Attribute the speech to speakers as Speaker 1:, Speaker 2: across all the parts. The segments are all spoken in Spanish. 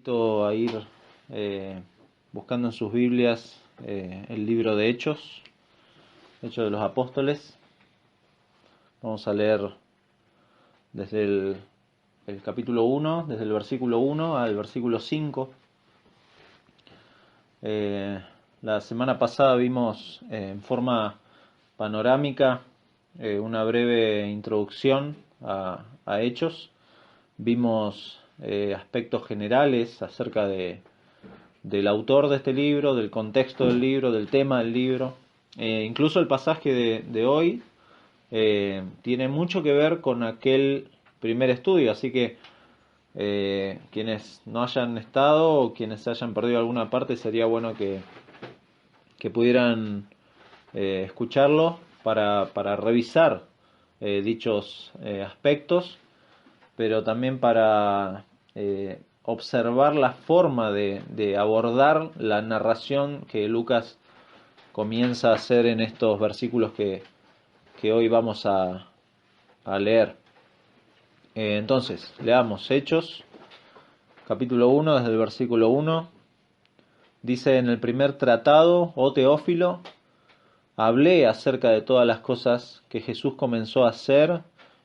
Speaker 1: A ir buscando en sus Biblias el libro de Hechos, Hechos de los Apóstoles. Vamos a leer desde el capítulo 1, desde el versículo 1 al versículo 5. La semana pasada vimos en forma panorámica una breve introducción a Hechos. Vimos aspectos generales acerca del autor de este libro, del contexto del libro, del tema del libro. Incluso el pasaje de hoy tiene mucho que ver con aquel primer estudio, así que quienes no hayan estado o quienes hayan perdido alguna parte, sería bueno que pudieran escucharlo para revisar dichos aspectos, pero también para observar la forma de abordar la narración que Lucas comienza a hacer en estos versículos que hoy vamos a leer. Entonces, leamos Hechos, capítulo 1, desde el versículo 1. Dice: en el primer tratado, oh Teófilo, hablé acerca de todas las cosas que Jesús comenzó a hacer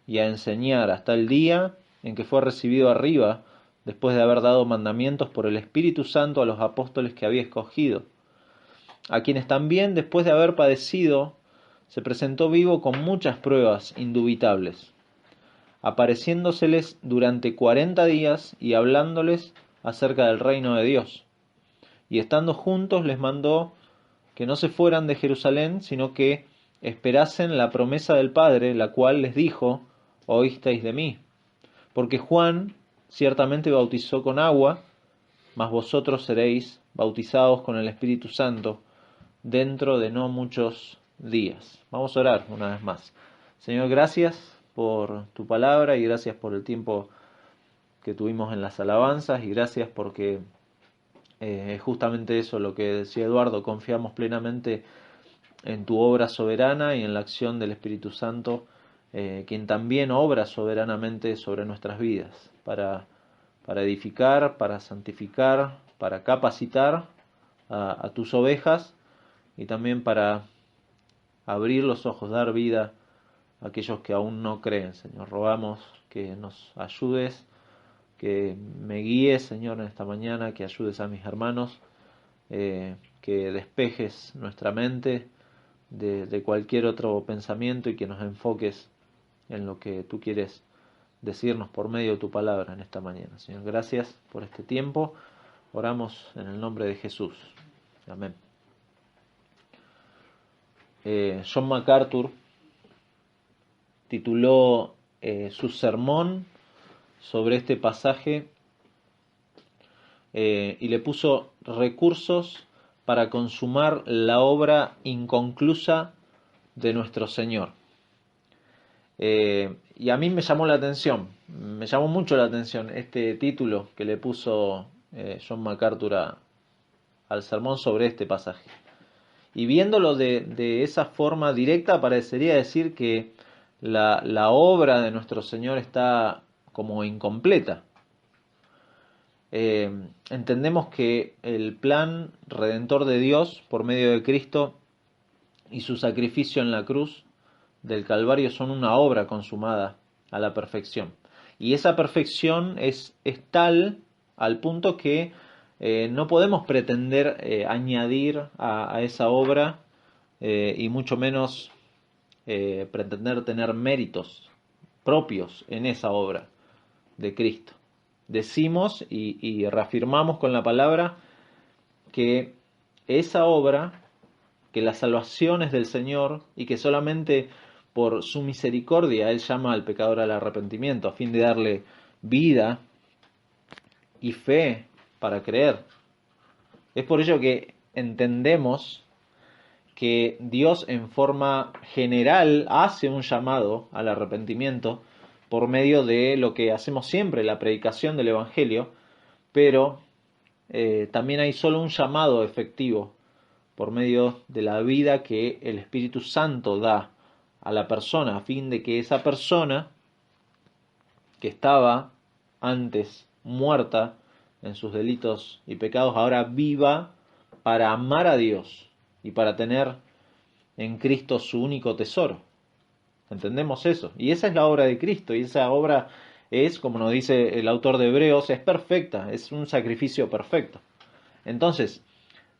Speaker 1: y a enseñar hasta el día en que fue recibido arriba, después de haber dado mandamientos por el Espíritu Santo a los apóstoles que había escogido, a quienes también, después de haber padecido, se presentó vivo con muchas pruebas indubitables, apareciéndoseles durante 40 días y hablándoles acerca del reino de Dios. Y estando juntos les mandó que no se fueran de Jerusalén, sino que esperasen la promesa del Padre, la cual les dijo: oísteis de mí. Porque Juan ciertamente bautizó con agua, mas vosotros seréis bautizados con el Espíritu Santo dentro de no muchos días. Vamos a orar una vez más. Señor, gracias por tu palabra y gracias por el tiempo que tuvimos en las alabanzas, y gracias porque es justamente eso lo que decía Eduardo: confiamos plenamente en tu obra soberana y en la acción del Espíritu Santo, quien también obra soberanamente sobre nuestras vidas, para edificar, para santificar, para capacitar a tus ovejas, y también para abrir los ojos, dar vida a aquellos que aún no creen. Señor, rogamos que nos ayudes, que me guíes, Señor, en esta mañana, que ayudes a mis hermanos, que despejes nuestra mente de cualquier otro pensamiento y que nos enfoques en lo que tú quieres decirnos por medio de tu palabra en esta mañana. Señor, gracias por este tiempo. Oramos en el nombre de Jesús. Amén. John MacArthur tituló su sermón sobre este pasaje y le puso: recursos para consumar la obra inconclusa de nuestro Señor. Y a mí me llamó mucho la atención este título que le puso John MacArthur al sermón sobre este pasaje. Y viéndolo de esa forma directa, parecería decir que la obra de nuestro Señor está como incompleta. Entendemos que el plan redentor de Dios por medio de Cristo y su sacrificio en la cruz del Calvario son una obra consumada a la perfección. Y esa perfección es tal al punto que no podemos pretender añadir a esa obra, y mucho menos pretender tener méritos propios en esa obra de Cristo. Decimos y reafirmamos con la palabra que esa obra, que la salvación es del Señor y que solamente por su misericordia Él llama al pecador al arrepentimiento a fin de darle vida y fe para creer. Es por ello que entendemos que Dios en forma general hace un llamado al arrepentimiento por medio de lo que hacemos siempre, la predicación del Evangelio, pero también hay solo un llamado efectivo por medio de la vida que el Espíritu Santo da a la persona, a fin de que esa persona que estaba antes muerta en sus delitos y pecados, ahora viva para amar a Dios y para tener en Cristo su único tesoro. ¿Entendemos eso? Y esa es la obra de Cristo, y esa obra es, como nos dice el autor de Hebreos, es perfecta, es un sacrificio perfecto. Entonces,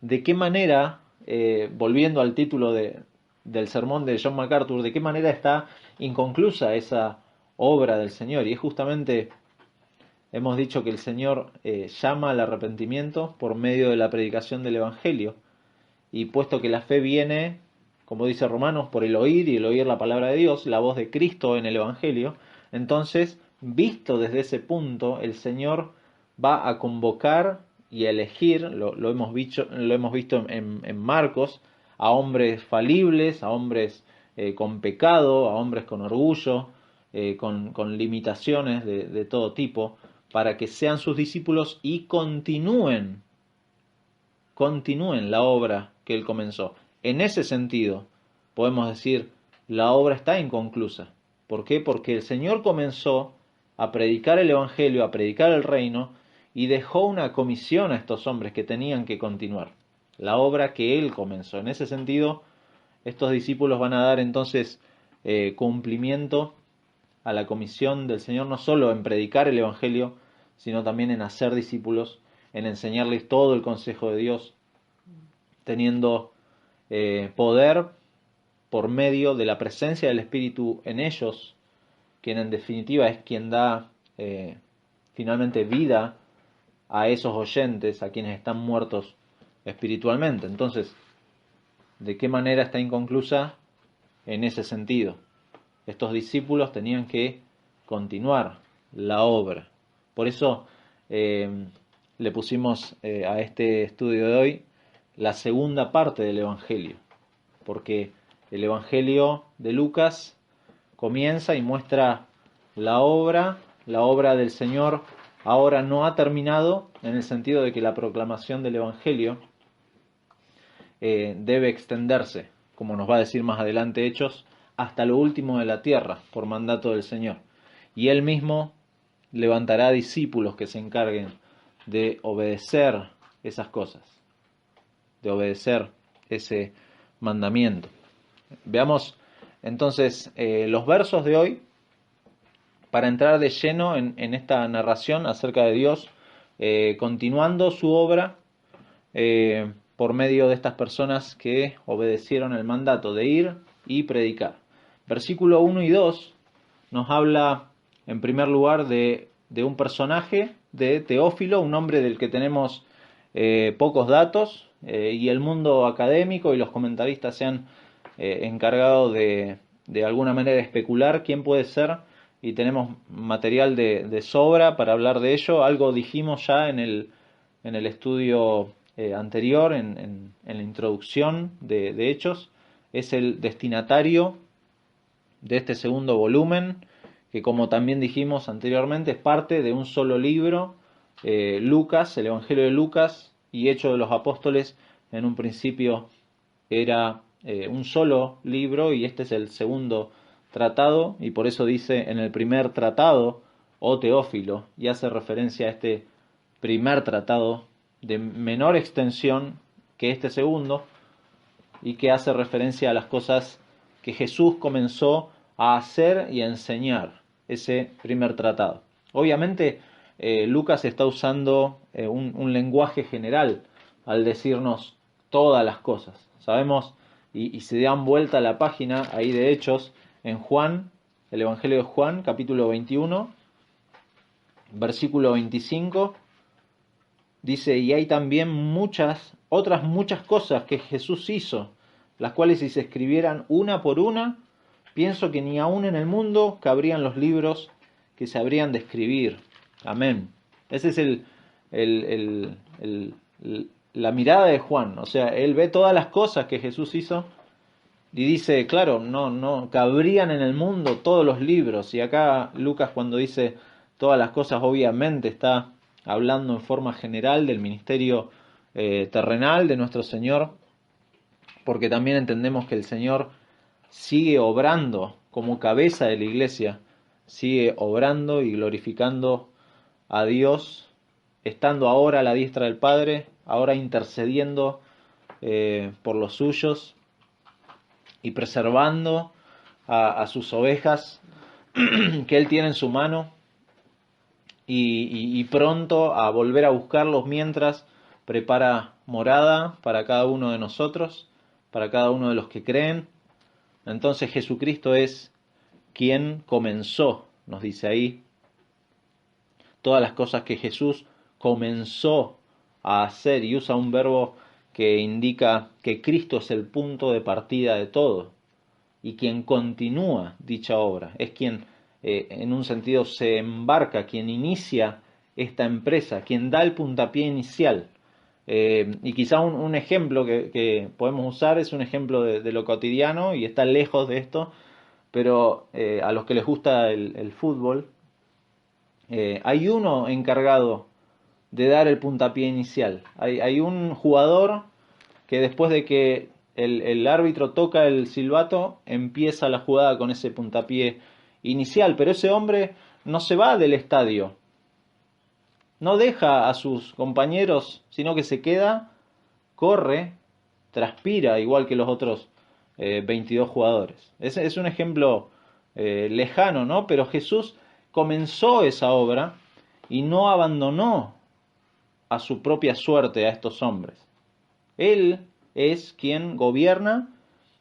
Speaker 1: ¿de qué manera, volviendo al título del sermón de John MacArthur, de qué manera está inconclusa esa obra del Señor? Y es justamente, hemos dicho que el Señor llama al arrepentimiento por medio de la predicación del Evangelio, y puesto que la fe viene, como dice Romanos, por el oír y el oír la palabra de Dios, la voz de Cristo en el Evangelio, entonces, visto desde ese punto, el Señor va a convocar y a elegir, lo hemos visto en Marcos, a hombres falibles, a hombres con pecado, a hombres con orgullo, con limitaciones de todo tipo, para que sean sus discípulos y continúen la obra que él comenzó. En ese sentido, podemos decir, la obra está inconclusa. ¿Por qué? Porque el Señor comenzó a predicar el Evangelio, a predicar el reino, y dejó una comisión a estos hombres que tenían que continuar. La obra que él comenzó. En ese sentido, estos discípulos van a dar entonces cumplimiento a la comisión del Señor, no solo en predicar el Evangelio, sino también en hacer discípulos, en enseñarles todo el consejo de Dios, teniendo poder por medio de la presencia del Espíritu en ellos, quien en definitiva es quien da finalmente vida a esos oyentes, a quienes están muertos espiritualmente. Entonces, ¿de qué manera está inconclusa? En ese sentido, estos discípulos tenían que continuar la obra. Por eso le pusimos a este estudio de hoy la segunda parte del Evangelio, porque el Evangelio de Lucas comienza y muestra la obra del Señor ahora no ha terminado, en el sentido de que la proclamación del Evangelio debe extenderse, como nos va a decir más adelante Hechos, hasta lo último de la tierra, por mandato del Señor. Y Él mismo levantará discípulos que se encarguen de obedecer esas cosas, de obedecer ese mandamiento. Veamos entonces los versos de hoy, para entrar de lleno en esta narración acerca de Dios, continuando su obra por medio de estas personas que obedecieron el mandato de ir y predicar. Versículo 1 y 2 nos habla en primer lugar de un personaje, de Teófilo, un hombre del que tenemos pocos datos, y el mundo académico y los comentaristas se han encargado de alguna manera especular quién puede ser, y tenemos material de sobra para hablar de ello. Algo dijimos ya en el estudio anterior, en la introducción de Hechos. Es el destinatario de este segundo volumen, que como también dijimos anteriormente, es parte de un solo libro, Lucas, el Evangelio de Lucas y Hechos de los Apóstoles. En un principio era un solo libro, y este es el segundo tratado, y por eso dice en el primer tratado, oh Teófilo, y hace referencia a este primer tratado de menor extensión que este segundo, y que hace referencia a las cosas que Jesús comenzó a hacer y a enseñar, ese primer tratado. Obviamente Lucas está usando un lenguaje general al decirnos todas las cosas. Sabemos, y si dan vuelta a la página ahí de Hechos, en Juan, el Evangelio de Juan, capítulo 21, versículo 25, dice: y hay también otras muchas cosas que Jesús hizo, las cuales si se escribieran una por una, pienso que ni aún en el mundo cabrían los libros que se habrían de escribir. Amén. Ese es la mirada de Juan. O sea, él ve todas las cosas que Jesús hizo y dice, claro, no cabrían en el mundo todos los libros. Y acá Lucas, cuando dice todas las cosas, obviamente está hablando en forma general del ministerio terrenal de nuestro Señor, porque también entendemos que el Señor sigue obrando como cabeza de la iglesia, sigue obrando y glorificando a Dios estando ahora a la diestra del Padre, ahora intercediendo por los suyos y preservando a sus ovejas que Él tiene en su mano y pronto a volver a buscarlos mientras prepara morada para cada uno de nosotros, para cada uno de los que creen. Entonces Jesucristo es quien comenzó, nos dice ahí, todas las cosas que Jesús comenzó a hacer, y usa un verbo que indica que Cristo es el punto de partida de todo y quien continúa dicha obra, es quien en un sentido se embarca, quien inicia esta empresa, quien da el puntapié inicial. Y quizá un ejemplo que podemos usar es un ejemplo de lo cotidiano y está lejos de esto, pero a los que les gusta el fútbol, hay uno encargado de dar el puntapié inicial. Hay un jugador que después de que el árbitro toca el silbato, empieza la jugada con ese puntapié inicial, pero ese hombre no se va del estadio, no deja a sus compañeros, sino que se queda, corre, transpira, igual que los otros 22 jugadores. Es un ejemplo lejano, ¿no? Pero Jesús comenzó esa obra y no abandonó a su propia suerte a estos hombres. Él es quien gobierna,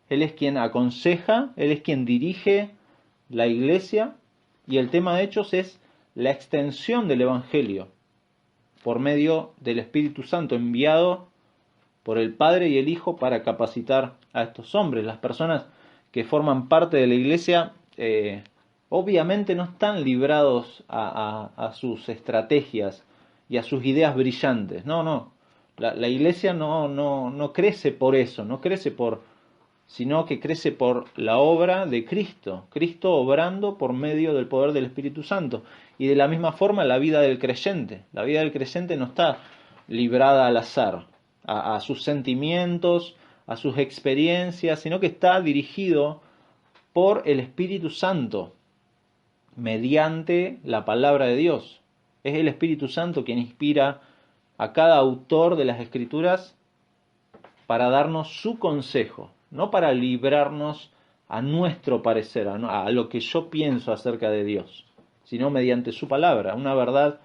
Speaker 1: Él es quien aconseja, Él es quien dirige la iglesia, y el tema de Hechos es la extensión del Evangelio por medio del Espíritu Santo enviado por el Padre y el Hijo para capacitar a estos hombres. Las personas que forman parte de la iglesia obviamente no están librados a sus estrategias y a sus ideas brillantes. No. La iglesia no crece por eso, no crece sino que crece por la obra de Cristo, Cristo obrando por medio del poder del Espíritu Santo. Y de la misma forma la vida del creyente no está librada al azar, a sus sentimientos, a sus experiencias, sino que está dirigido por el Espíritu Santo, mediante la palabra de Dios. Es el Espíritu Santo quien inspira a cada autor de las Escrituras para darnos su consejo, no para librarnos a nuestro parecer, a lo que yo pienso acerca de Dios, sino mediante su palabra, una verdad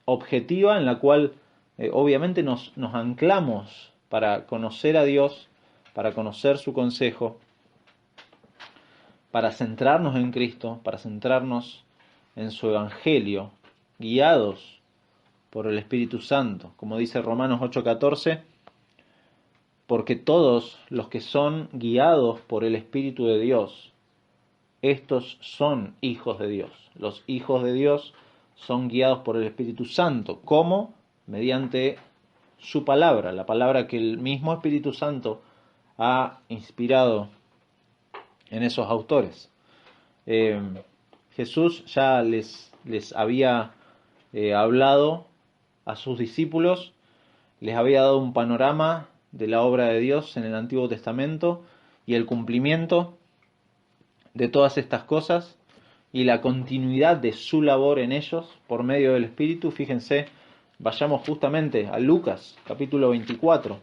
Speaker 1: objetiva en la cual obviamente nos anclamos para conocer a Dios, para conocer su consejo, para centrarnos en Cristo, para centrarnos en su Evangelio, guiados por el Espíritu Santo, como dice Romanos 8:14, porque todos los que son guiados por el Espíritu de Dios, estos son hijos de Dios. Los hijos de Dios son guiados por el Espíritu Santo. ¿Cómo? Mediante su palabra, la palabra que el mismo Espíritu Santo ha inspirado en esos autores. Jesús ya les había hablado a sus discípulos, les había dado un panorama de la obra de Dios en el Antiguo Testamento y el cumplimiento de todas estas cosas y la continuidad de su labor en ellos por medio del Espíritu. Fíjense, vayamos justamente a Lucas, capítulo 24.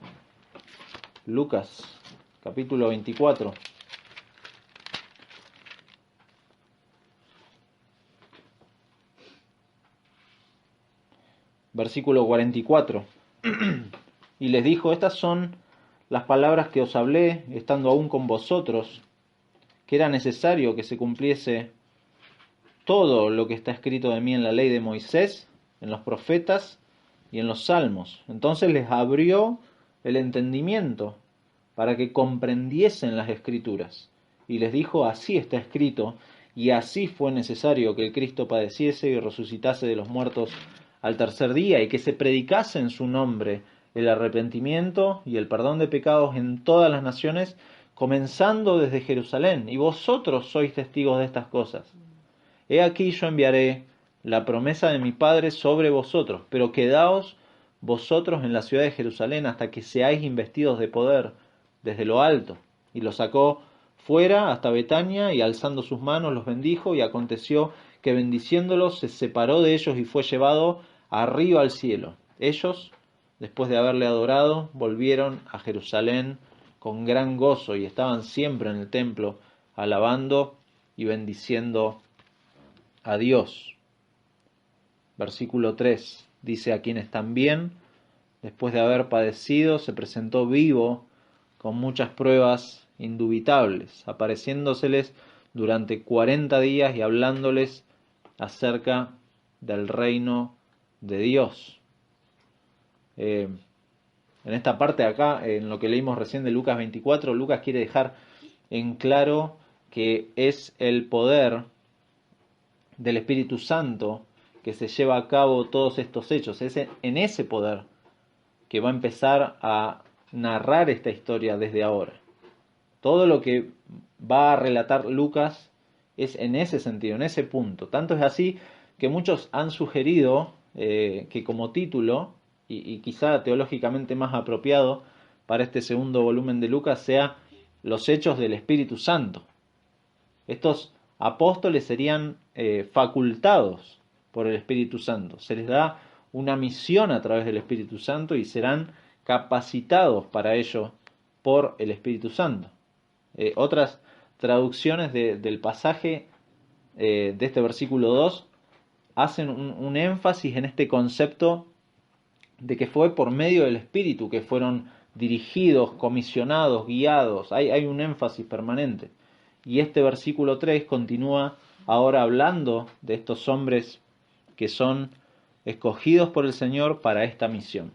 Speaker 1: Lucas, capítulo 24. Versículo 44. Y les dijo: estas son las palabras que os hablé, estando aún con vosotros, que era necesario que se cumpliese todo lo que está escrito de mí en la ley de Moisés, en los profetas y en los salmos. Entonces les abrió el entendimiento para que comprendiesen las escrituras. Y les dijo: así está escrito, y así fue necesario que el Cristo padeciese y resucitase de los muertos al tercer día, y que se predicase en su nombre el arrepentimiento y el perdón de pecados en todas las naciones, comenzando desde Jerusalén. Y vosotros sois testigos de estas cosas. He aquí yo enviaré la promesa de mi Padre sobre vosotros, pero quedaos vosotros en la ciudad de Jerusalén hasta que seáis investidos de poder desde lo alto. Y los sacó fuera hasta Betania, y alzando sus manos los bendijo, y aconteció que bendiciéndolos se separó de ellos y fue llevado arriba al cielo. Ellos, después de haberle adorado, volvieron a Jerusalén con gran gozo y estaban siempre en el templo alabando y bendiciendo a Dios. Versículo 3 dice: a quienes también, después de haber padecido, se presentó vivo con muchas pruebas indubitables, apareciéndoseles durante 40 días y hablándoles acerca del reino de Dios. En esta parte de acá, en lo que leímos recién de Lucas 24, Lucas quiere dejar en claro que es el poder del Espíritu Santo que se lleva a cabo todos estos hechos. Es en ese poder que va a empezar a narrar esta historia desde ahora. Todo lo que va a relatar Lucas es en ese sentido, en ese punto. Tanto es así que muchos han sugerido que como título, y quizá teológicamente más apropiado para este segundo volumen de Lucas, sea Los Hechos del Espíritu Santo. Estos apóstoles serían facultados por el Espíritu Santo. Se les da una misión a través del Espíritu Santo y serán capacitados para ello por el Espíritu Santo. Otras traducciones del pasaje de este versículo 2 hacen un énfasis en este concepto de que fue por medio del Espíritu que fueron dirigidos, comisionados, guiados. Hay un énfasis permanente. Y este versículo 3 continúa ahora hablando de estos hombres que son escogidos por el Señor para esta misión.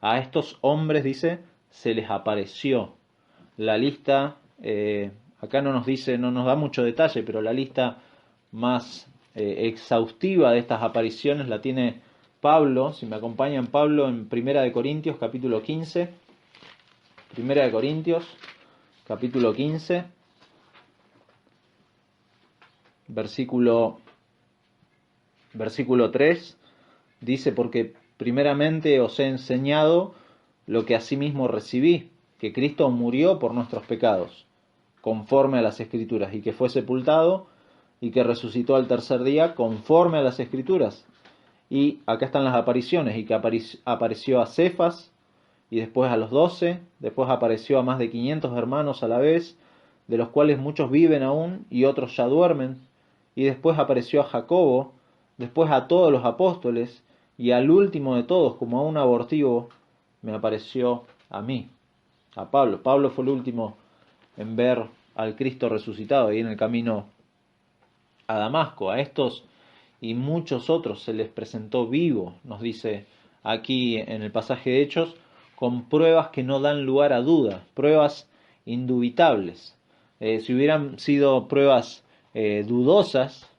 Speaker 1: A estos hombres, dice, se les apareció. La lista, acá no nos dice, no nos da mucho detalle, pero la lista más exhaustiva de estas apariciones la tiene Pablo. Si me acompañan, Pablo en 1 Corintios capítulo 15. 1 Corintios capítulo 15. Versículo 3 dice: porque primeramente os he enseñado lo que asimismo recibí, que Cristo murió por nuestros pecados, conforme a las Escrituras, y que fue sepultado, y que resucitó al tercer día, conforme a las Escrituras. Y acá están las apariciones, y que apareció a Cefas, y después a los 12, después apareció a más de 500 hermanos a la vez, de los cuales muchos viven aún, y otros ya duermen. Y después apareció a Jacobo, después a todos los apóstoles, y al último de todos, como a un abortivo, me apareció a mí, a Pablo. Pablo fue el último en ver al Cristo resucitado ahí en el camino a Damasco. A estos y muchos otros se les presentó vivo, nos dice aquí en el pasaje de Hechos, con pruebas que no dan lugar a duda, pruebas indubitables. Si hubieran sido pruebas dudosas,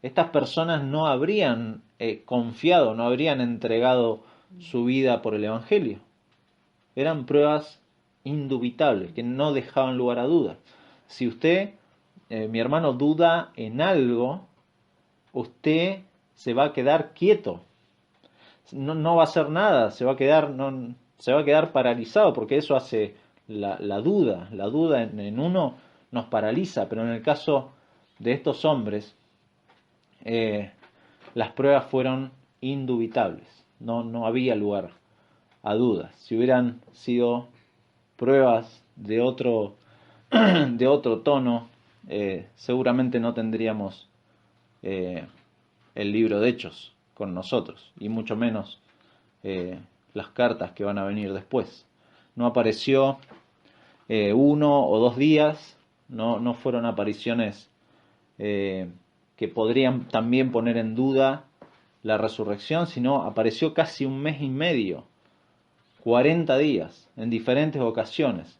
Speaker 1: estas personas no habrían confiado, no habrían entregado su vida por el Evangelio. Eran pruebas indubitables, que no dejaban lugar a dudas. Si usted, mi hermano, duda en algo, usted se va a quedar quieto. No va a hacer nada, se va a quedar paralizado, porque eso hace la duda. La duda en uno nos paraliza, pero en el caso de estos hombres, las pruebas fueron indubitables. No había lugar a dudas. Si hubieran sido pruebas de otro tono, seguramente no tendríamos el libro de Hechos con nosotros, y mucho menos las cartas que van a venir después. No apareció 1 o 2 días, no fueron apariciones que podrían también poner en duda la resurrección, sino apareció casi 1 mes y medio, 40 días, en diferentes ocasiones.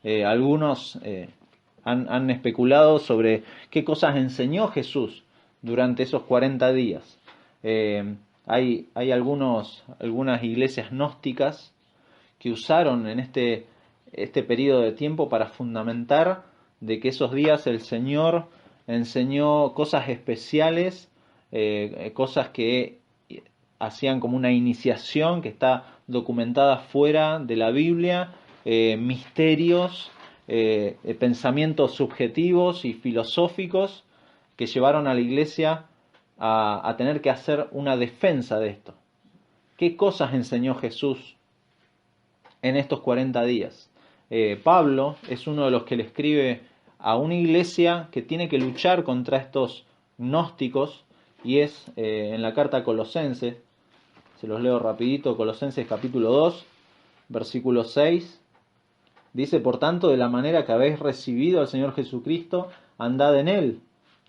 Speaker 1: Algunos han especulado sobre qué cosas enseñó Jesús durante esos 40 días. Hay algunas iglesias gnósticas que usaron en este periodo de tiempo para fundamentar de que esos días el Señor enseñó cosas especiales, cosas que hacían como una iniciación que está documentada fuera de la Biblia, misterios, pensamientos subjetivos y filosóficos que llevaron a la iglesia a tener que hacer una defensa de esto. ¿Qué cosas enseñó Jesús en estos 40 días? Pablo es uno de los que le escribe a una iglesia que tiene que luchar contra estos gnósticos, y es en la carta a Colosenses. Se los leo rapidito. Colosenses capítulo 2, versículo 6. Dice: por tanto, de la manera que habéis recibido al Señor Jesucristo, andad en Él,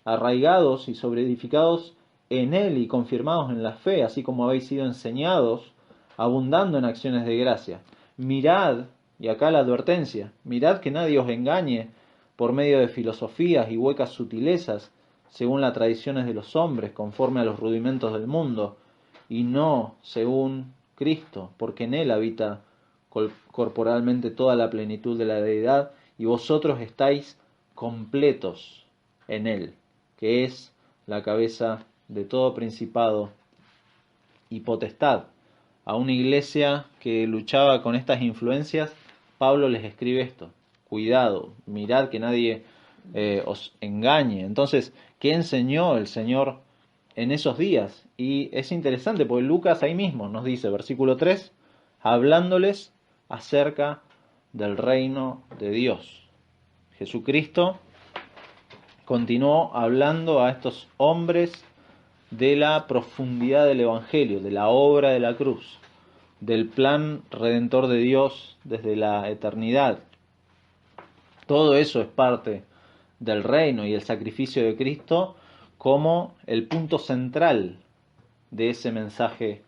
Speaker 1: arraigados y sobreedificados en Él y confirmados en la fe, así como habéis sido enseñados, abundando en acciones de gracia. Mirad, y acá la advertencia, mirad que nadie os engañe por medio de filosofías y huecas sutilezas, según las tradiciones de los hombres, conforme a los rudimentos del mundo, y no según Cristo, porque en Él habita corporalmente toda la plenitud de la deidad, y vosotros estáis completos en Él, que es la cabeza de todo principado y potestad. A una iglesia que luchaba con estas influencias, Pablo les escribe esto: cuidado, mirad que nadie os engañe. Entonces, ¿qué enseñó el Señor en esos días? Y es interesante porque Lucas ahí mismo nos dice, versículo 3, hablándoles acerca del reino de Dios. Jesucristo continuó hablando a estos hombres de la profundidad del Evangelio, de la obra de la cruz, del plan redentor de Dios desde la eternidad. Todo eso es parte del reino y el sacrificio de Cristo como el punto central de ese mensaje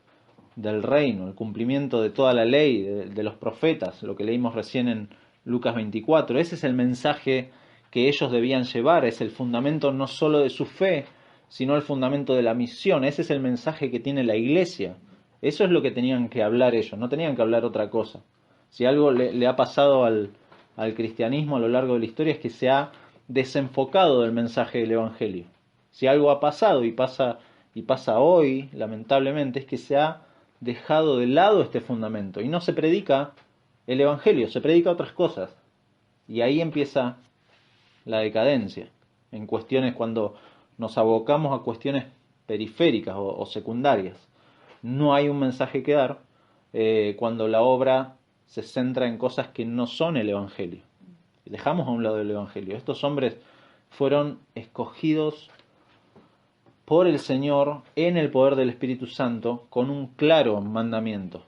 Speaker 1: del reino, el cumplimiento de toda la ley, de los profetas, lo que leímos recién en Lucas 24. Ese es el mensaje que ellos debían llevar, es el fundamento no solo de su fe, sino el fundamento de la misión. Ese es el mensaje que tiene la iglesia. Eso es lo que tenían que hablar ellos, no tenían que hablar otra cosa. Si algo le ha pasado al cristianismo a lo largo de la historia, es que se ha desenfocado del mensaje del Evangelio. Si algo ha pasado y pasa hoy, lamentablemente, es que se ha dejado de lado este fundamento y no se predica el Evangelio, se predica otras cosas. Y ahí empieza la decadencia, en cuestiones cuando nos abocamos a cuestiones periféricas o secundarias. No hay un mensaje que dar cuando la obra se centra en cosas que no son el Evangelio. Dejamos a un lado el Evangelio. Estos hombres fueron escogidos por el Señor en el poder del Espíritu Santo con un claro mandamiento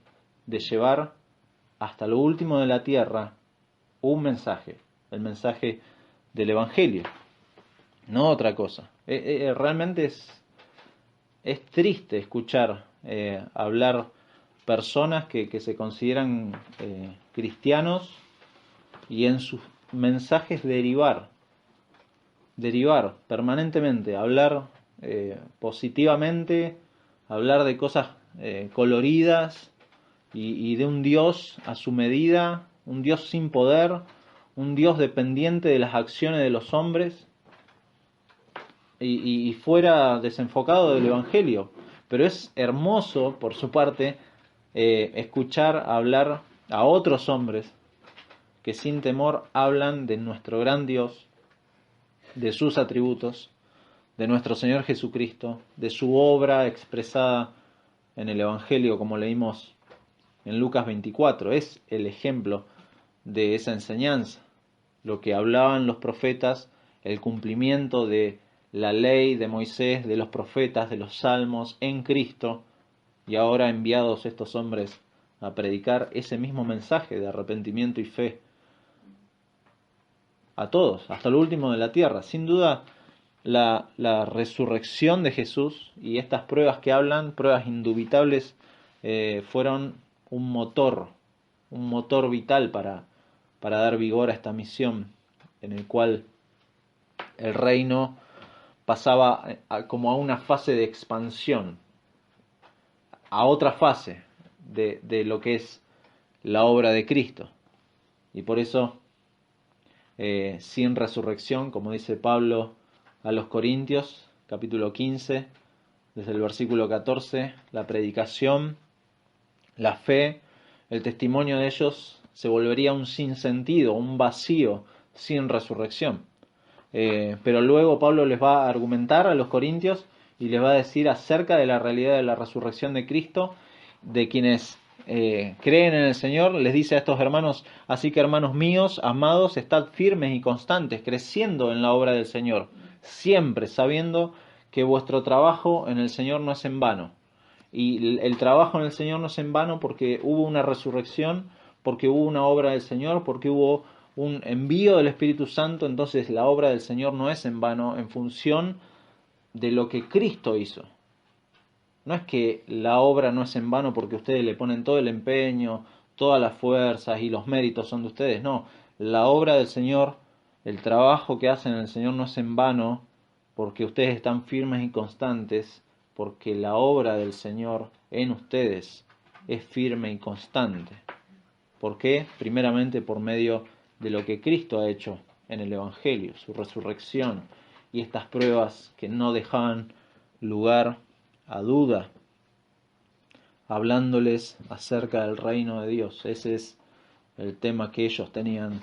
Speaker 1: de llevar hasta lo último de la tierra un mensaje, el mensaje del Evangelio, no otra cosa. Realmente es triste escuchar hablar personas que se consideran cristianos y en sus mensajes derivar permanentemente, hablar positivamente, hablar de cosas coloridas y de un Dios a su medida, un Dios sin poder, un Dios dependiente de las acciones de los hombres y fuera desenfocado del Evangelio. Pero es hermoso, por su parte, escuchar hablar a otros hombres que sin temor hablan de nuestro gran Dios, de sus atributos, de nuestro Señor Jesucristo, de su obra expresada en el Evangelio, como leímos en Lucas 24. Es el ejemplo de esa enseñanza, lo que hablaban los profetas, el cumplimiento de la ley de Moisés, de los profetas, de los salmos en Cristo, y ahora enviados estos hombres a predicar ese mismo mensaje de arrepentimiento y fe a todos, hasta lo último de la tierra. Sin duda, la resurrección de Jesús y estas pruebas que hablan, pruebas indubitables, fueron un motor vital para dar vigor a esta misión, en el cual el reino pasaba como a una fase de expansión, a otra fase de lo que es la obra de Cristo. Y por eso, sin resurrección, como dice Pablo a los Corintios, capítulo 15, desde el versículo 14, la predicación, la fe, el testimonio de ellos se volvería un sinsentido, un vacío, sin resurrección. Pero luego Pablo les va a argumentar a los corintios y les va a decir acerca de la realidad de la resurrección de Cristo, de quienes creen en el Señor. Les dice a estos hermanos: así que, hermanos míos, amados, estad firmes y constantes, creciendo en la obra del Señor, siempre sabiendo que vuestro trabajo en el Señor no es en vano. Y el trabajo en el Señor no es en vano porque hubo una resurrección, porque hubo una obra del Señor, porque hubo un envío del Espíritu Santo. Entonces la obra del Señor no es en vano en función de lo que Cristo hizo. No es que la obra no es en vano porque ustedes le ponen todo el empeño, todas las fuerzas y los méritos son de ustedes. No, la obra del Señor, el trabajo que hacen en el Señor no es en vano porque ustedes están firmes y constantes, porque la obra del Señor en ustedes es firme y constante. ¿Por qué? Primeramente por medio de lo que Cristo ha hecho en el Evangelio, su resurrección y estas pruebas que no dejaban lugar a duda, hablándoles acerca del reino de Dios. Ese es el tema que ellos tenían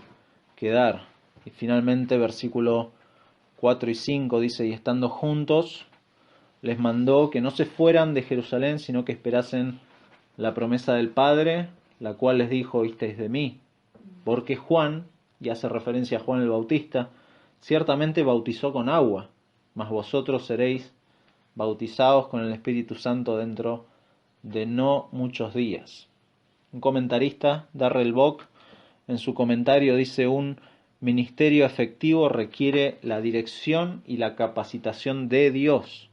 Speaker 1: que dar. Y finalmente, versículo 4 y 5 dice: y estando juntos, les mandó que no se fueran de Jerusalén, sino que esperasen la promesa del Padre, la cual les dijo: oísteis de mí. Porque Juan, y hace referencia a Juan el Bautista, ciertamente bautizó con agua, mas vosotros seréis bautizados con el Espíritu Santo dentro de no muchos días. Un comentarista, Darrell Bock, en su comentario dice: un ministerio efectivo requiere la dirección y la capacitación de Dios.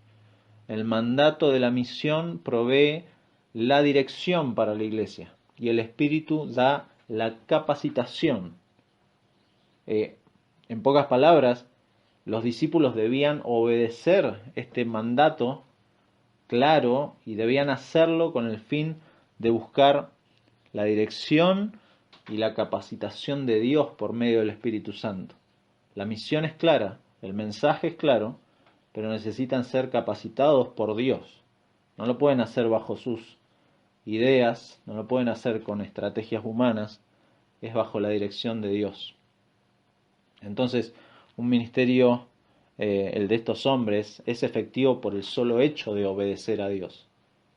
Speaker 1: El mandato de la misión provee la dirección para la iglesia y el Espíritu da la capacitación. En pocas palabras, los discípulos debían obedecer este mandato claro y debían hacerlo con el fin de buscar la dirección y la capacitación de Dios por medio del Espíritu Santo. La misión es clara, el mensaje es claro, pero necesitan ser capacitados por Dios. No lo pueden hacer bajo sus ideas, no lo pueden hacer con estrategias humanas, es bajo la dirección de Dios. Entonces, un ministerio, el de estos hombres, es efectivo por el solo hecho de obedecer a Dios,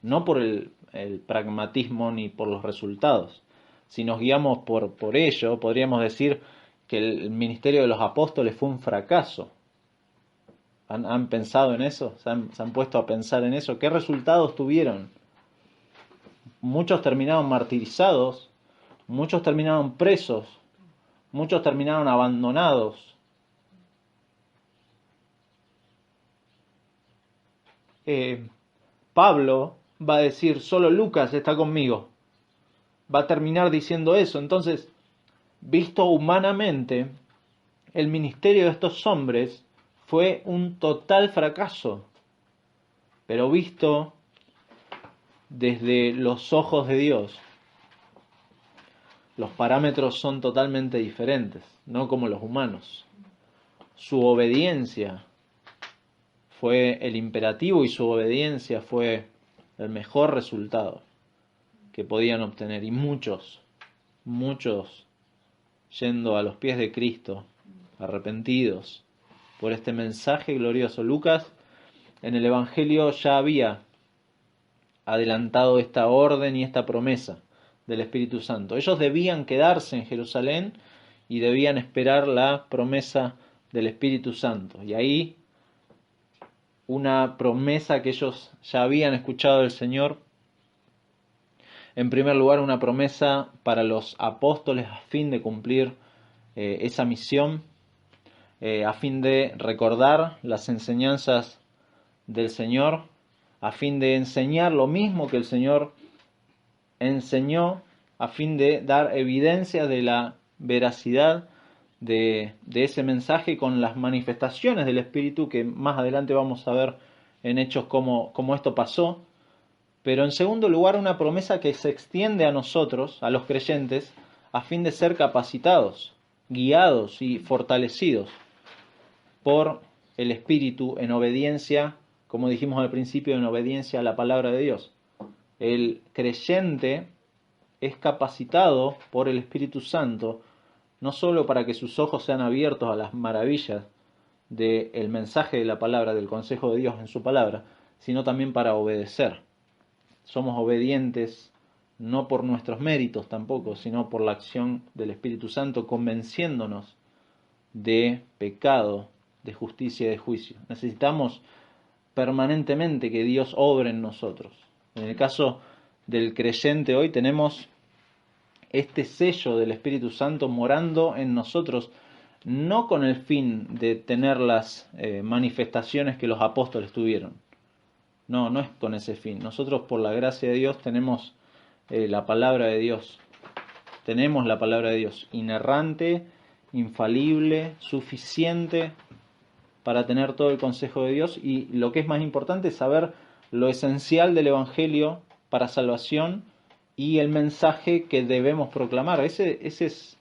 Speaker 1: no por el pragmatismo ni por los resultados. Si nos guiamos por ello, podríamos decir que el ministerio de los apóstoles fue un fracaso. ¿Han pensado en eso? ¿Se han puesto a pensar en eso? ¿Qué resultados tuvieron? Muchos terminaron martirizados, muchos terminaron presos, muchos terminaron abandonados. Pablo va a decir: solo Lucas está conmigo. Va a terminar diciendo eso. Entonces, visto humanamente, el ministerio de estos hombres fue un total fracaso. Pero visto desde los ojos de Dios, los parámetros son totalmente diferentes, no como los humanos. Su obediencia fue el imperativo y su obediencia fue el mejor resultado que podían obtener. Y muchos yendo a los pies de Cristo, arrepentidos por este mensaje glorioso. Lucas en el Evangelio ya había adelantado esta orden y esta promesa del Espíritu Santo. Ellos debían quedarse en Jerusalén y debían esperar la promesa del Espíritu Santo. Y ahí una promesa que ellos ya habían escuchado del Señor. En primer lugar, una promesa para los apóstoles a fin de cumplir esa misión, a fin de recordar las enseñanzas del Señor, a fin de enseñar lo mismo que el Señor enseñó, a fin de dar evidencia de la veracidad de ese mensaje con las manifestaciones del Espíritu, que más adelante vamos a ver en Hechos cómo esto pasó. Pero en segundo lugar, una promesa que se extiende a nosotros, a los creyentes, a fin de ser capacitados, guiados y fortalecidos por el Espíritu en obediencia, como dijimos al principio, en obediencia a la palabra de Dios. El creyente es capacitado por el Espíritu Santo no solo para que sus ojos sean abiertos a las maravillas del mensaje de la palabra, del consejo de Dios en su palabra, sino también para obedecer. Somos obedientes no por nuestros méritos tampoco, sino por la acción del Espíritu Santo, convenciéndonos de pecado, de justicia y de juicio. Necesitamos permanentemente que Dios obre en nosotros. En el caso del creyente hoy tenemos este sello del Espíritu Santo morando en nosotros, no con el fin de tener las manifestaciones que los apóstoles tuvieron. No, no es con ese fin. Nosotros, por la gracia de Dios, tenemos la palabra de Dios. Tenemos la palabra de Dios, inerrante, infalible, suficiente para tener todo el consejo de Dios, y lo que es más importante es saber lo esencial del Evangelio para salvación y el mensaje que debemos proclamar. Ese es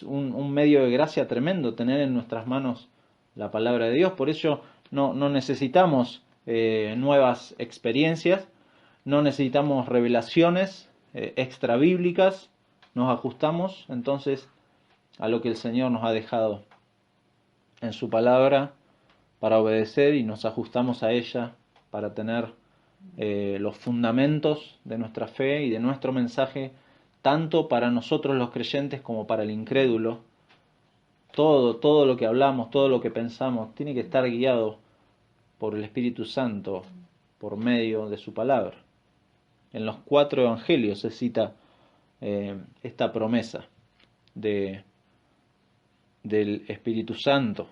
Speaker 1: un medio de gracia tremendo, tener en nuestras manos la palabra de Dios. Por eso no necesitamos nuevas experiencias, no necesitamos revelaciones extra bíblicas, nos ajustamos entonces a lo que el Señor nos ha dejado en su palabra para obedecer, y nos ajustamos a ella para tener los fundamentos de nuestra fe y de nuestro mensaje, tanto para nosotros los creyentes como para el incrédulo. Todo lo que hablamos, todo lo que pensamos, tiene que estar guiado por el Espíritu Santo, por medio de su palabra. En los 4 evangelios se cita esta promesa del Espíritu Santo.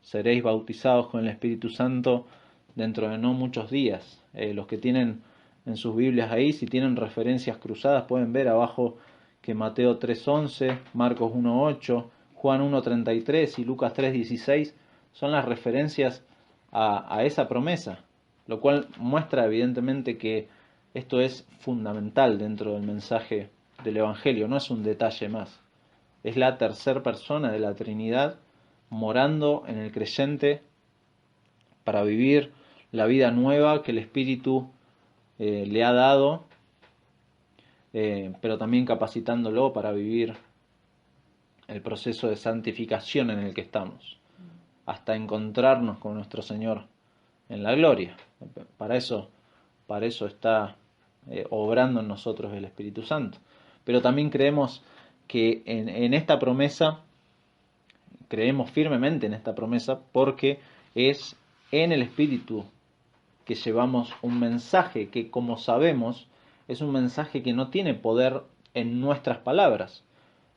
Speaker 1: Seréis bautizados con el Espíritu Santo dentro de no muchos días. Los que tienen en sus Biblias ahí, si tienen referencias cruzadas, pueden ver abajo que Mateo 3:11, Marcos 1:8, Juan 1:33 y Lucas 3:16 son las referencias a esa promesa, lo cual muestra evidentemente que esto es fundamental dentro del mensaje del Evangelio, no es un detalle más. Es la tercera persona de la Trinidad morando en el creyente para vivir la vida nueva que el Espíritu le ha dado, pero también capacitándolo para vivir el proceso de santificación en el que estamos, hasta encontrarnos con nuestro Señor en la gloria. Para eso está obrando en nosotros el Espíritu Santo. Pero también creemos que en esta promesa, creemos firmemente en esta promesa, porque es en el Espíritu que llevamos un mensaje que, como sabemos, es un mensaje que no tiene poder en nuestras palabras.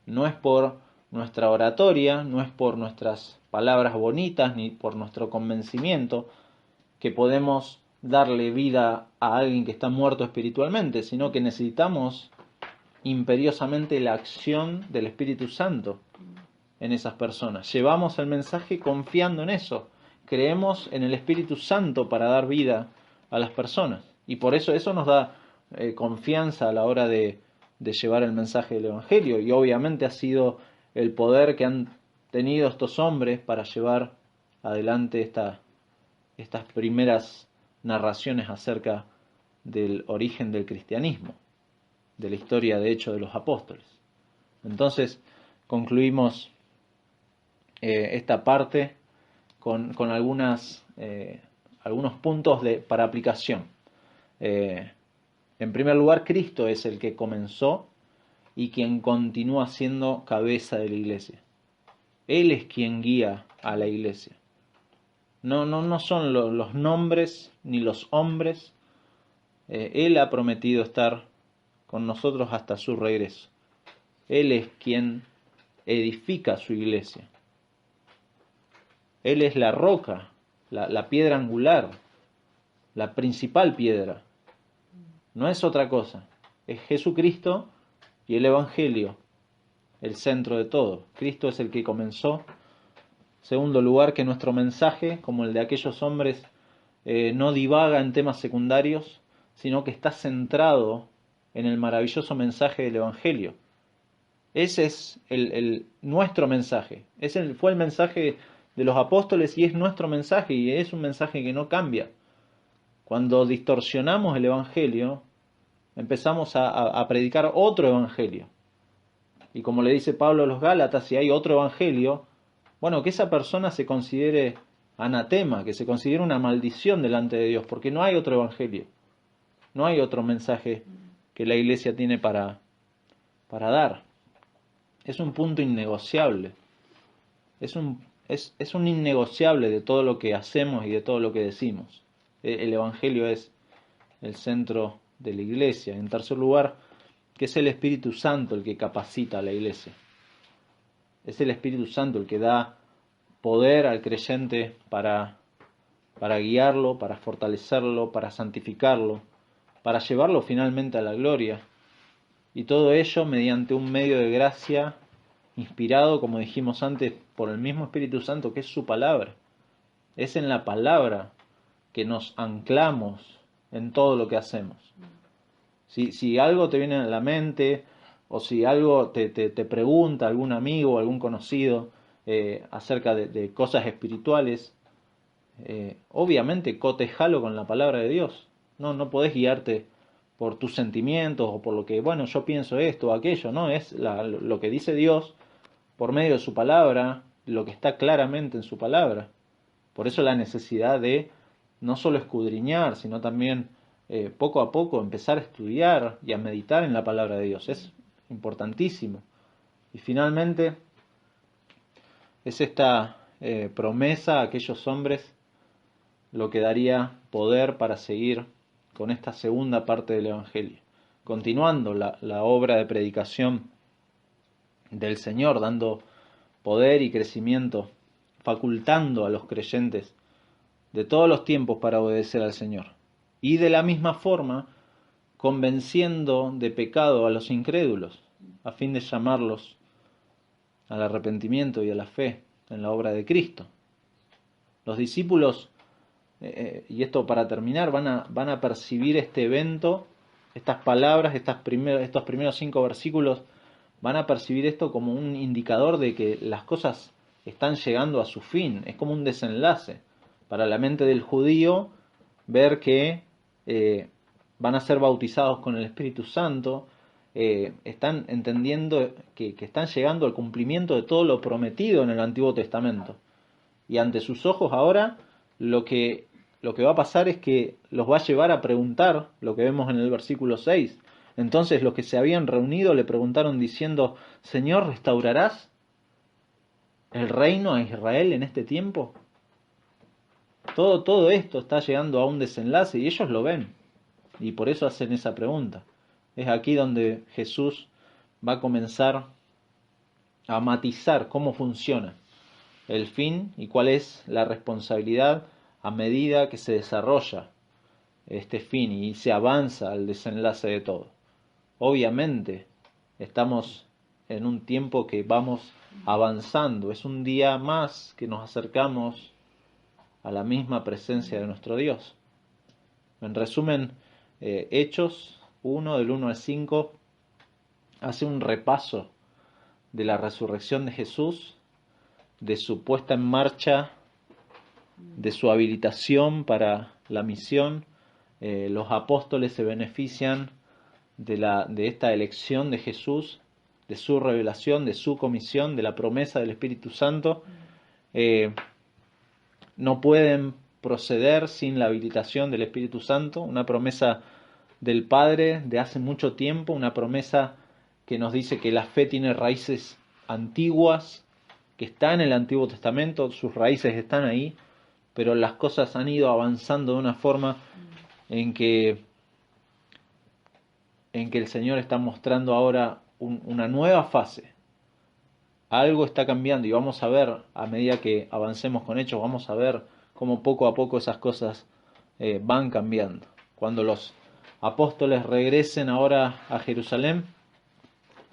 Speaker 1: No es por nuestra oratoria, no es por nuestras palabras bonitas, ni por nuestro convencimiento que podemos darle vida a alguien que está muerto espiritualmente, sino que necesitamos imperiosamente la acción del Espíritu Santo en esas personas. Llevamos el mensaje confiando en eso. Creemos en el Espíritu Santo para dar vida a las personas. Y por eso nos da confianza a la hora de llevar el mensaje del Evangelio. Y obviamente ha sido el poder que han tenido estos hombres para llevar adelante estas primeras narraciones acerca del origen del cristianismo, de la historia de hecho de los apóstoles. Entonces concluimos esta parte con algunos puntos para aplicación. En primer lugar, Cristo es el que comenzó y quien continúa siendo cabeza de la iglesia. Él es quien guía a la iglesia. No son los nombres ni los hombres. Él ha prometido estar con nosotros hasta su regreso. Él es quien edifica su iglesia. Él es la roca, la piedra angular, la principal piedra. No es otra cosa. Es Jesucristo y el Evangelio, el centro de todo. Cristo es el que comenzó. Segundo lugar, que nuestro mensaje, como el de aquellos hombres, no divaga en temas secundarios, sino que está centrado en el maravilloso mensaje del Evangelio. Ese es nuestro mensaje. Fue el mensaje de los apóstoles y es nuestro mensaje, y es un mensaje que no cambia. Cuando distorsionamos el Evangelio, empezamos a predicar otro Evangelio. Y como le dice Pablo a los Gálatas, si hay otro Evangelio, bueno, que esa persona se considere anatema, que se considera una maldición delante de Dios, porque no hay otro evangelio, no hay otro mensaje que la iglesia tiene para dar. Es un punto innegociable, es un innegociable de todo lo que hacemos y de todo lo que decimos. El evangelio es el centro de la iglesia. En tercer lugar, que es el Espíritu Santo el que capacita a la iglesia. Es el Espíritu Santo el que da poder al creyente para guiarlo, para fortalecerlo, para santificarlo, para llevarlo finalmente a la gloria. Y todo ello mediante un medio de gracia inspirado, como dijimos antes, por el mismo Espíritu Santo, que es su palabra. Es en la palabra que nos anclamos en todo lo que hacemos. Si algo te viene a la mente, o si algo te pregunta algún amigo o algún conocido acerca de cosas espirituales, obviamente cotejalo con la palabra de Dios. No podés guiarte por tus sentimientos o por lo que, bueno, yo pienso esto o aquello, no, es lo que dice Dios por medio de su palabra, lo que está claramente en su palabra. Por eso la necesidad de no solo escudriñar, sino también poco a poco empezar a estudiar y a meditar en la palabra de Dios. Es importantísimo. Y finalmente es esta promesa a aquellos hombres lo que daría poder para seguir con esta segunda parte del Evangelio, continuando la obra de predicación del Señor, dando poder y crecimiento, facultando a los creyentes de todos los tiempos para obedecer al Señor. Y de la misma forma, convenciendo de pecado a los incrédulos, a fin de llamarlos al arrepentimiento y a la fe en la obra de Cristo. Los discípulos, y esto para terminar, van a percibir este evento, estas palabras, estos primeros 5 versículos, van a percibir esto como un indicador de que las cosas están llegando a su fin. Es como un desenlace para la mente del judío ver que van a ser bautizados con el Espíritu Santo, están entendiendo que están llegando al cumplimiento de todo lo prometido en el Antiguo Testamento. Y ante sus ojos ahora lo que va a pasar es que los va a llevar a preguntar lo que vemos en el versículo 6. Entonces los que se habían reunido le preguntaron diciendo: Señor, ¿restaurarás el reino a Israel en este tiempo? Todo esto está llegando a un desenlace y ellos lo ven. Y por eso hacen esa pregunta. Es aquí donde Jesús va a comenzar a matizar cómo funciona el fin y cuál es la responsabilidad a medida que se desarrolla este fin y se avanza al desenlace de todo. Obviamente estamos en un tiempo que vamos avanzando, es un día más que nos acercamos a la misma presencia de nuestro Dios. En resumen, Hechos 1, del 1 al 5, hace un repaso de la resurrección de Jesús, de su puesta en marcha, de su habilitación para la misión. Los apóstoles se benefician de esta elección de Jesús, de su revelación, de su comisión, de la promesa del Espíritu Santo. No pueden proceder sin la habilitación del Espíritu Santo, una promesa del Padre de hace mucho tiempo, una promesa que nos dice que la fe tiene raíces antiguas, que está en el Antiguo Testamento, sus raíces están ahí, pero las cosas han ido avanzando de una forma en que el Señor está mostrando ahora una nueva fase. Algo está cambiando y vamos a ver, a medida que avancemos con Hechos, vamos a ver cómo poco a poco esas cosas van cambiando. Cuando los apóstoles regresen ahora a Jerusalén,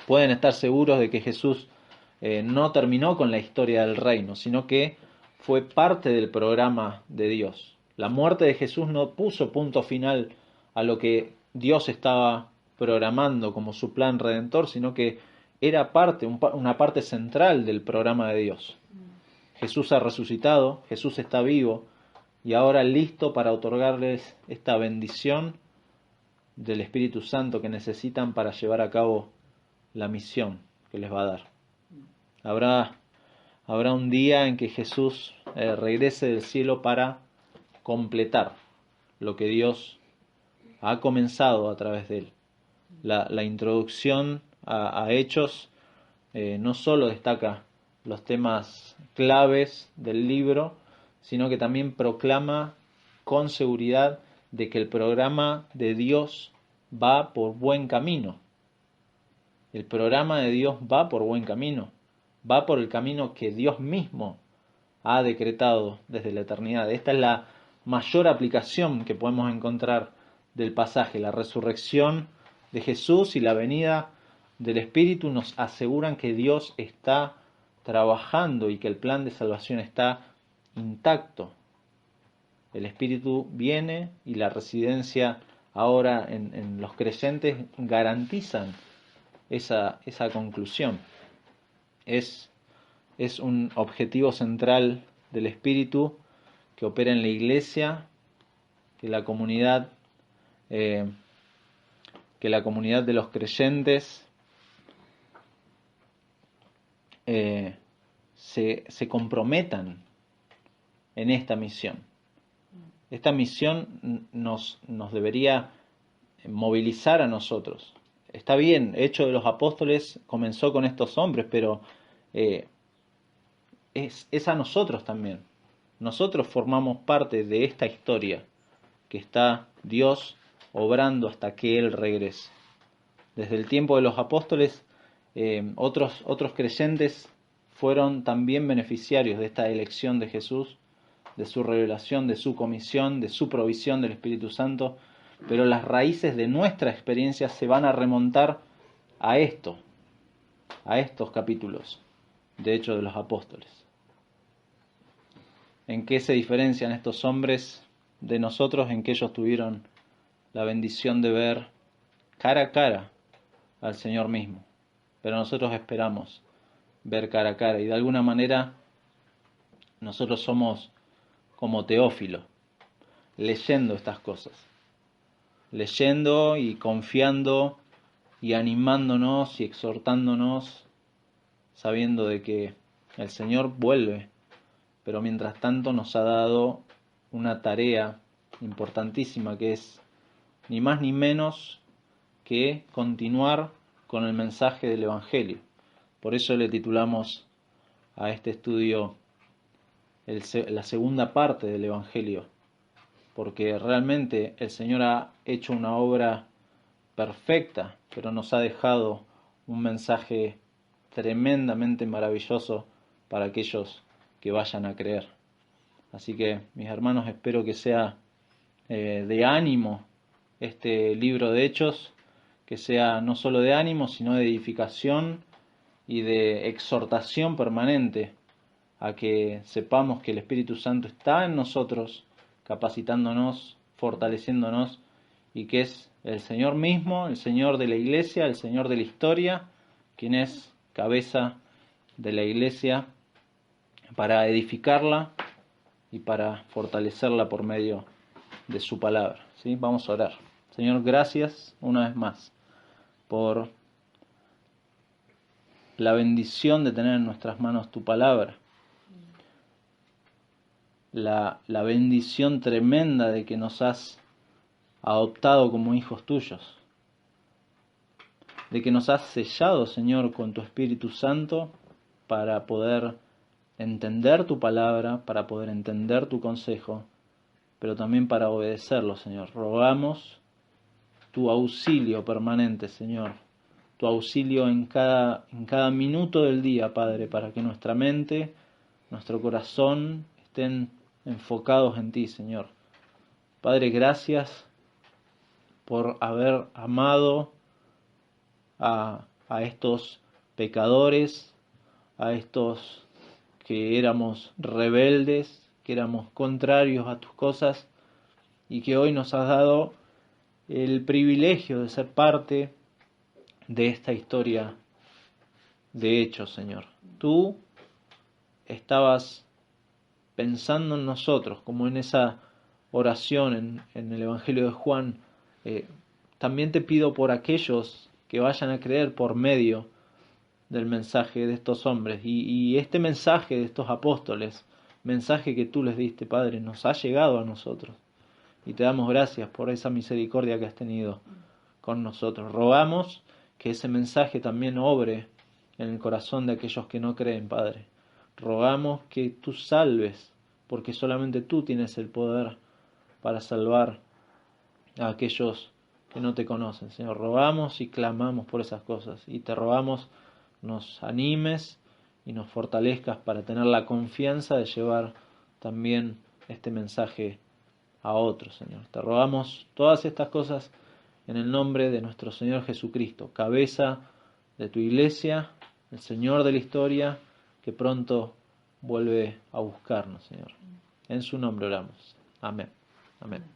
Speaker 1: pueden estar seguros de que Jesús no terminó con la historia del reino, sino que fue parte del programa de Dios. La muerte de Jesús no puso punto final a lo que Dios estaba programando como su plan redentor, sino que era una parte central del programa de Dios. Jesús ha resucitado, Jesús está vivo y ahora listo para otorgarles esta bendición del Espíritu Santo que necesitan para llevar a cabo la misión que les va a dar. Habrá un día en que Jesús regrese del cielo para completar lo que Dios ha comenzado a través de él. La introducción a Hechos no solo destaca los temas claves del libro, sino que también proclama con seguridad de que el programa de Dios va por buen camino. El programa de Dios va por buen camino, va por el camino que Dios mismo ha decretado desde la eternidad. Esta es la mayor aplicación que podemos encontrar del pasaje. La resurrección de Jesús y la venida del Espíritu nos aseguran que Dios está trabajando y que el plan de salvación está intacto. El Espíritu viene y la residencia ahora en los creyentes garantizan esa conclusión. Es un objetivo central del Espíritu que opera en la Iglesia, que la comunidad de los creyentes se comprometan en esta misión. Esta misión nos debería movilizar a nosotros. Está bien, Hechos de los Apóstoles comenzó con estos hombres, pero es a nosotros también. Nosotros formamos parte de esta historia que está Dios obrando hasta que Él regrese. Desde el tiempo de los apóstoles, otros creyentes fueron también beneficiarios de esta elección de Jesús, de su revelación, de su comisión, de su provisión del Espíritu Santo, pero las raíces de nuestra experiencia se van a remontar a estos capítulos de Hechos de los Apóstoles. ¿En qué se diferencian estos hombres de nosotros? En que ellos tuvieron la bendición de ver cara a cara al Señor mismo, pero nosotros esperamos ver cara a cara, y de alguna manera nosotros somos como Teófilo, leyendo estas cosas, leyendo y confiando y animándonos y exhortándonos, sabiendo de que el Señor vuelve, pero mientras tanto nos ha dado una tarea importantísima, que es ni más ni menos que continuar con el mensaje del Evangelio. Por eso le titulamos a este estudio la segunda parte del Evangelio, porque realmente el Señor ha hecho una obra perfecta, pero nos ha dejado un mensaje tremendamente maravilloso para aquellos que vayan a creer. Así que, mis hermanos, espero que sea de ánimo este libro de Hechos, que sea no solo de ánimo, sino de edificación y de exhortación permanente a que sepamos que el Espíritu Santo está en nosotros, capacitándonos, fortaleciéndonos, y que es el Señor mismo, el Señor de la Iglesia, el Señor de la historia, quien es cabeza de la Iglesia, para edificarla y para fortalecerla por medio de su palabra. ¿Sí? Vamos a orar. Señor, gracias una vez más por la bendición de tener en nuestras manos tu palabra, la bendición tremenda de que nos has adoptado como hijos tuyos, de que nos has sellado, Señor, con tu Espíritu Santo para poder entender tu palabra, para poder entender tu consejo, pero también para obedecerlo, Señor. Rogamos tu auxilio permanente, Señor, tu auxilio en cada minuto del día, Padre, para que nuestra mente, nuestro corazón estén enfocados en ti, Señor. Padre, gracias por haber amado a estos pecadores, a estos que éramos rebeldes, que éramos contrarios a tus cosas, y que hoy nos has dado el privilegio de ser parte de esta historia de Hechos, Señor. Tú estabas pensando en nosotros, como en esa oración en el Evangelio de Juan. También te pido por aquellos que vayan a creer por medio del mensaje de estos hombres, y este mensaje de estos apóstoles mensaje que tú les diste, Padre, nos ha llegado a nosotros. Y te damos gracias por esa misericordia que has tenido con nosotros. Rogamos que ese mensaje también obre en el corazón de aquellos que no creen, Padre. Rogamos que tú salves, porque solamente tú tienes el poder para salvar a aquellos que no te conocen, Señor. Rogamos y clamamos por esas cosas. Y te rogamos nos animes y nos fortalezcas para tener la confianza de llevar también este mensaje a otros, Señor. Te rogamos todas estas cosas en el nombre de nuestro Señor Jesucristo, cabeza de tu iglesia, el Señor de la historia, que pronto vuelve a buscarnos, Señor. En su nombre oramos. Amén. Amén.